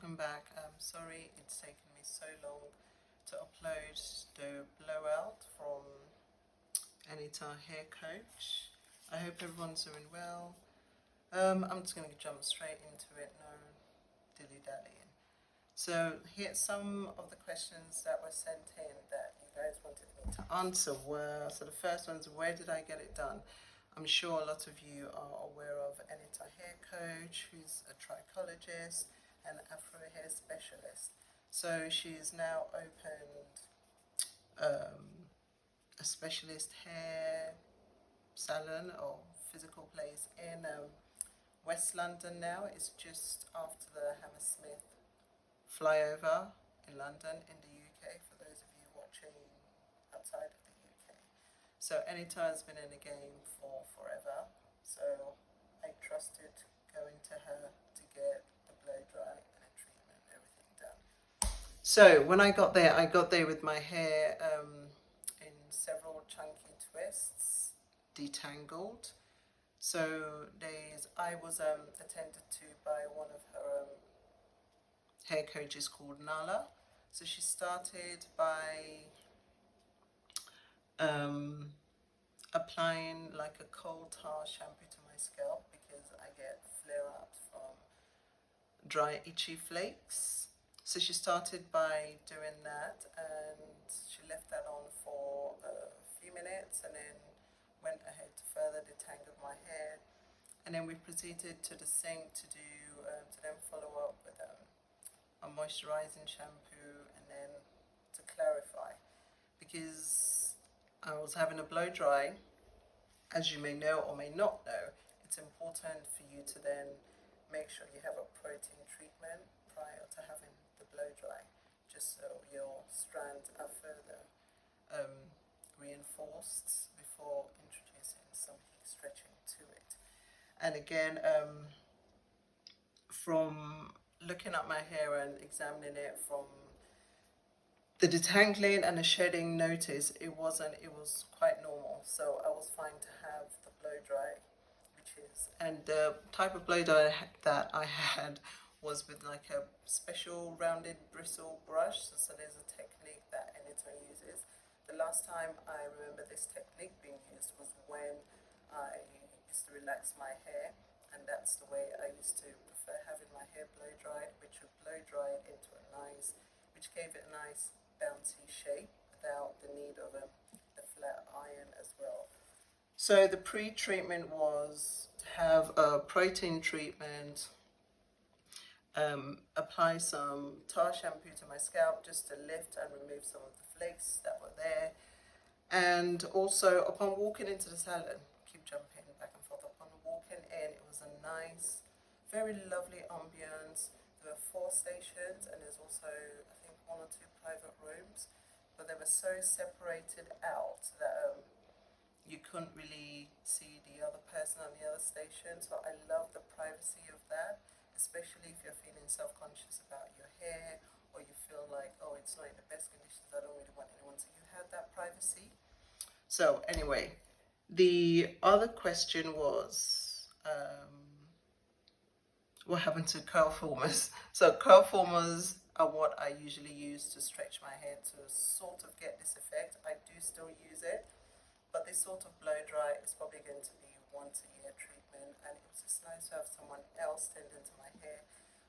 welcome back. Sorry it's taken me so long to upload the blowout from Anytime Hair Coach. I hope everyone's doing well. I'm just going to jump straight into it, no dilly-dallying. So here's some of the questions that were sent in that you guys wanted me to answer. So the first one's, where did I get it done? I'm sure a lot of you are aware of Anytime Hair Coach, who's a trichologist and Afro hair specialist. So she's now opened a specialist hair salon or physical place in West London now. It's just after the Hammersmith flyover in London in the UK, for those of you watching outside of the UK. So Anytime's been in the game for forever, so I trusted going to her to get the blow dry and a treatment and everything done. So when I got there with my hair in several chunky twists, detangled. So I was attended to by one of her hair coaches called Nala. So she started by applying like a coal tar shampoo to my scalp because I get flare-ups from dry itchy flakes. So she started by doing that, and she left that on for a few minutes and then went ahead to further detangle my hair. And then we proceeded to the sink to then follow up with a moisturising shampoo and then to clarify, because I was having a blow dry. As you may know or may not know, it's important for you to then make sure you have a protein treatment prior to having the blow dry, just so your strands are further reinforced before introducing some heat stretching to it. And again, from looking at my hair and examining it from the detangling and the shedding notice, it was quite normal. So I was fine to have the blow dry, and the type of blow dry that I had was with like a special rounded bristle brush. So there's a technique that Anytime uses. The last time I remember this technique being used was when I used to relax my hair, and that's the way I used to prefer having my hair blow dried, which would blow dry it into which gave it a nice bouncy shape without the need of a flat iron as well. So the pre-treatment was to have a protein treatment, apply some tar shampoo to my scalp just to lift and remove some of the flakes that were there. And also upon walking into the salon, keep jumping back and forth, upon walking in, it was a nice, very lovely ambience. There were 4 stations, and there's also, I think, 1 or 2 private rooms, but they were so separated out that you couldn't really see the other person on the other station. So I love the privacy of that, especially if you're feeling self-conscious about your hair, or you feel like, oh, it's not in the best conditions, I don't really want anyone. So you had that privacy. So anyway, the other question was, what happened to curl formers? So curl formers are what I usually use to stretch my hair to sort of get this effect. I do still use it, but this sort of blow dry is probably going to be once a year treatment, and it was just nice to have someone else tending to my hair.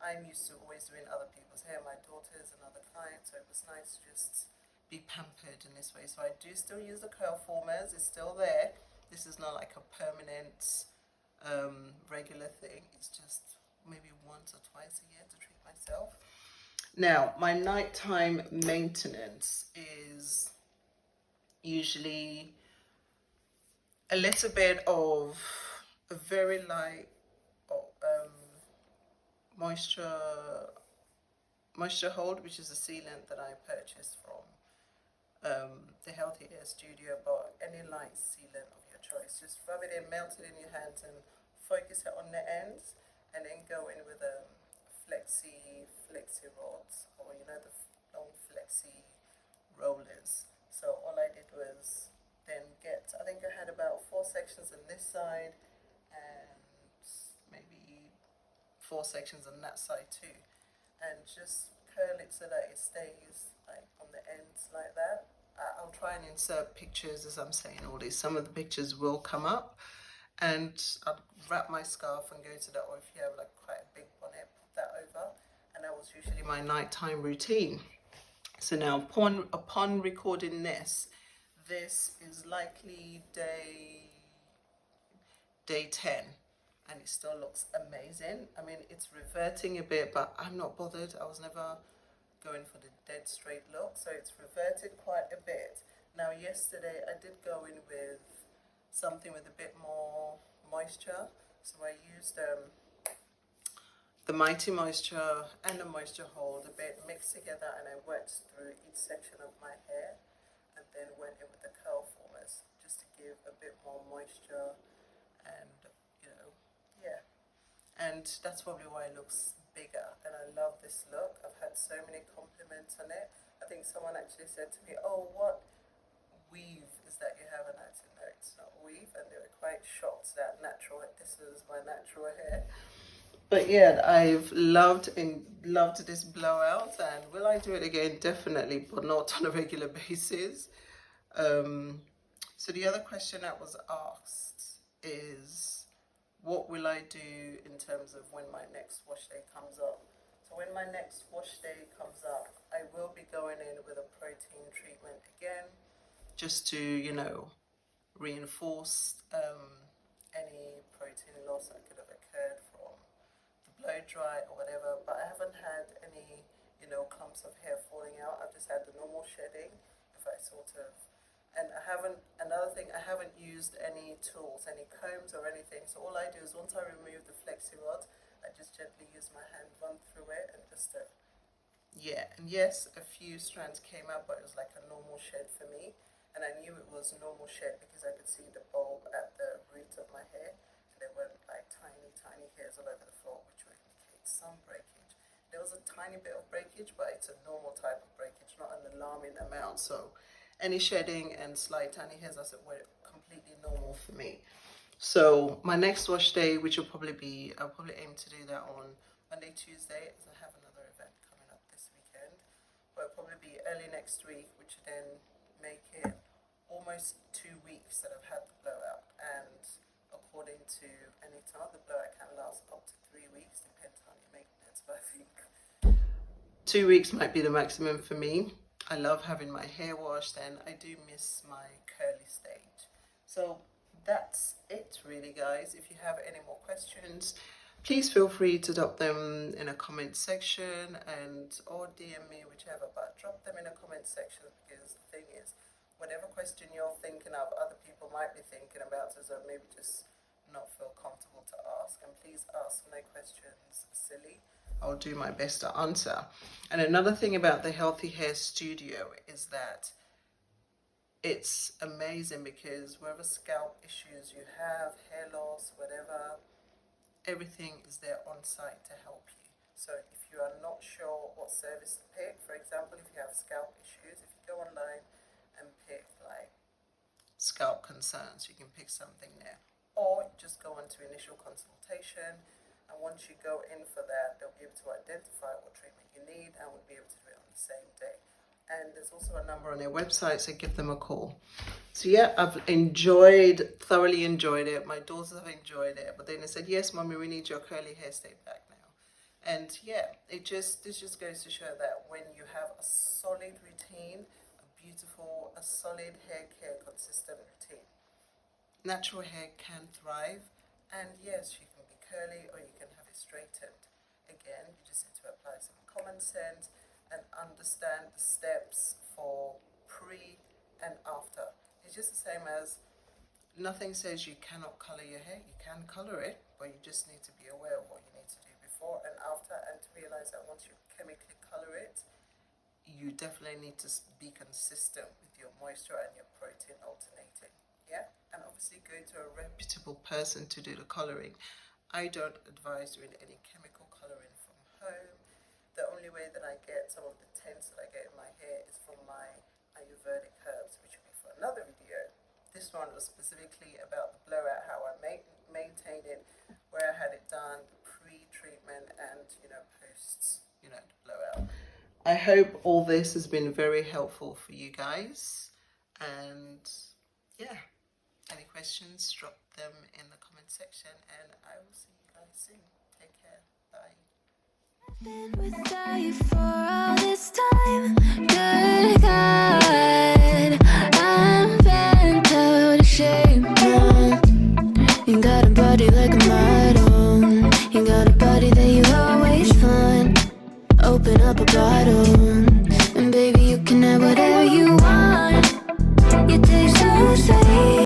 I'm used to always doing other people's hair, my daughters and other clients, so it was nice to just be pampered in this way. So I do still use the curl formers, it's still there. This is not like a permanent regular thing, it's just maybe once or twice a year to treat myself. Now, my nighttime maintenance is usually a little bit of a very light moisture hold, which is a sealant that I purchased from the Healthy Hair Studio, but any light sealant of your choice. Just rub it in, melt it in your hands, and focus it on the ends, and then go in with a Flexirods, or you know, the long flexi rollers. So all I did was then I think I had about 4 sections on this side and maybe 4 sections on that side too. and just curl it so that it stays like on the ends like that. I'll try and insert pictures as I'm saying all this. Some of the pictures will come up, and I'd wrap my scarf and go to that, or if you have like quite a big bonnet, put that over, and that was usually my nighttime routine. So now upon recording this is likely day 10, and it still looks amazing. I mean, it's reverting a bit, but I'm not bothered. I was never going for the dead straight look, so it's reverted quite a bit. Now yesterday I did go in with something with a bit more moisture, so I used the Mighty Moisture and the Moisture Hold a bit mixed together, and I went through each section of my hair and then went in with the curl formers just to give a bit more moisture, and yeah, and that's probably why it looks bigger, and I love this look. I've had so many compliments on it. I think someone actually said to me, oh, what weave is that you have? And I said, no, it's not weave, and they were quite shocked that this is my natural hair. But yeah, I've loved this blowout, and will I do it again? Definitely, but not on a regular basis. So the other question that was asked is, what will I do in terms of when my next wash day comes up? So when my next wash day comes up, I will be going in with a protein treatment again, just to, reinforce any protein loss that could have occurred from the blow dry or whatever. But I haven't had any, clumps of hair falling out. I've just had the normal shedding, if I sort of. And another thing, I haven't used any tools, any combs or anything. So all I do is once I remove the Flexirods, I just gently use my hand, run through it, and just, yeah. And yes, a few strands came out, but it was like a normal shed for me. And I knew it was a normal shed because I could see the bulb at the root of my hair. And there weren't like tiny, tiny hairs all over the floor, which would indicate some breakage. There was a tiny bit of breakage, but it's a normal type of breakage, not an alarming amount. So any shedding and slight tiny hairs, I said, were completely normal for me. So my next wash day, which will probably be, I'll probably aim to do that on Monday, Tuesday, as I have another event coming up this weekend. But it'll probably be early next week, which will then make it almost 2 weeks that I've had the blowout. And according to Anytime, the blowout can last up to 3 weeks, depends on your maintenance. But I think 2 weeks might be the maximum for me. I love having my hair washed, and I do miss my curly stage. So that's it really, guys. If you have any more questions, please feel free to drop them in a comment section or DM me, whichever, but drop them in a comment section, because the thing is, whatever question you're thinking of, other people might be thinking about, so maybe just not feel comfortable to ask. And please ask no questions silly. I'll do my best to answer. And another thing about the Healthy Hair Studio is that it's amazing, because whatever scalp issues you have, hair loss, whatever, everything is there on site to help you. So if you are not sure what service to pick, for example, if you have scalp issues, if you go online and pick like scalp concerns, you can pick something there. Or just go on to initial consultation, and once you go in for that, they'll be able to identify what treatment you need and will be able to do it on the same day. And there's also a number on their website, so give them a call. So yeah, I've thoroughly enjoyed it. My daughters have enjoyed it, but then they said, yes, Mommy, we need your curly hair stayed back now. And yeah, this just goes to show that when you have a solid routine, a solid hair care consistent routine, natural hair can thrive. And yes, you can be curly or you can have it straightened. Again, you just need to apply some common sense and understand the steps for pre and after. It's just the same as, nothing says you cannot color your hair. You can color it, but you just need to be aware of what you need to do before and after, and to realize that once you chemically color it, you definitely need to be consistent with your moisture and your protein alternating. Yeah, and obviously go to a reputable person to do the coloring. I don't advise doing any chemical coloring from home. The only way that I get some of the tints that I get in my hair is from my Ayurvedic herbs, which will be for another video. This one was specifically about the blowout, how I maintained it, where I had it done, pre-treatment and, post, you know, the blowout. I hope all this has been very helpful for you guys, and yeah, any questions, drop them in the comment section, and I will see you guys soon. Take care. Bye. I've been without you for all this time. Good God, I'm bent out of shape now. You got a body like a model. You got a body that you always find. Open up a bottle.